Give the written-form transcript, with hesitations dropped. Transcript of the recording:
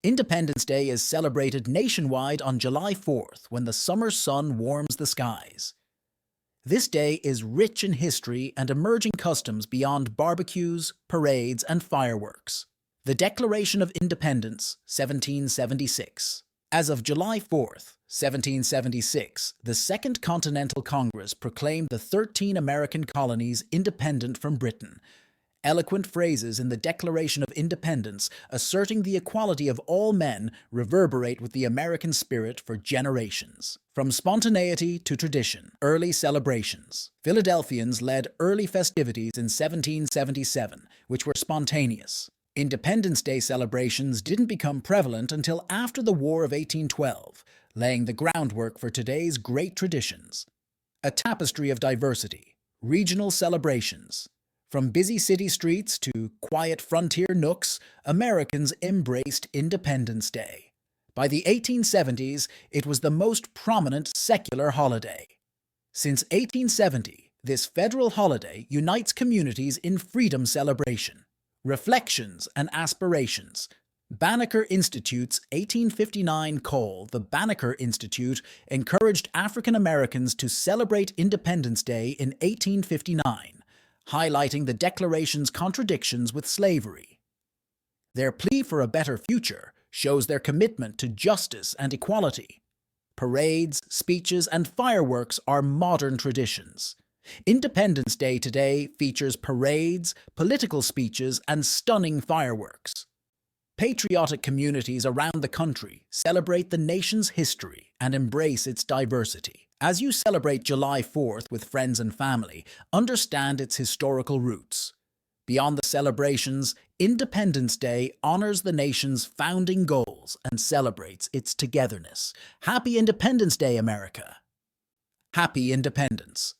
Independence Day is celebrated nationwide on July 4th when the summer sun warms the skies. This day is rich in history and emerging customs beyond barbecues, parades, and fireworks. The Declaration of Independence, 1776. As of July 4th, 1776, the Second Continental Congress proclaimed the 13 American colonies independent from Britain. Eloquent phrases in the Declaration of Independence asserting the equality of all men reverberate with the American spirit for generations. From spontaneity to tradition, early celebrations. Philadelphians led early festivities in 1777, which were spontaneous. Independence Day celebrations didn't become prevalent until after the War of 1812, laying the groundwork for today's great traditions. A tapestry of diversity. Regional celebrations. From busy city streets to quiet frontier nooks, Americans embraced Independence Day. By the 1870s, it was the most prominent secular holiday. Since 1870, this federal holiday unites communities in freedom celebration, reflections, and aspirations. Banneker Institute's 1859 call, the Banneker Institute, encouraged African Americans to celebrate Independence Day in 1859. Highlighting the Declaration's contradictions with slavery. Their plea for a better future shows their commitment to justice and equality. Parades, speeches, and fireworks are modern traditions. Independence Day today features parades, political speeches, and stunning fireworks. Patriotic communities around the country celebrate the nation's history and embrace its diversity. As you celebrate July 4th with friends and family, understand its historical roots. Beyond the celebrations, Independence Day honors the nation's founding goals and celebrates its togetherness. Happy Independence Day, America! Happy Independence!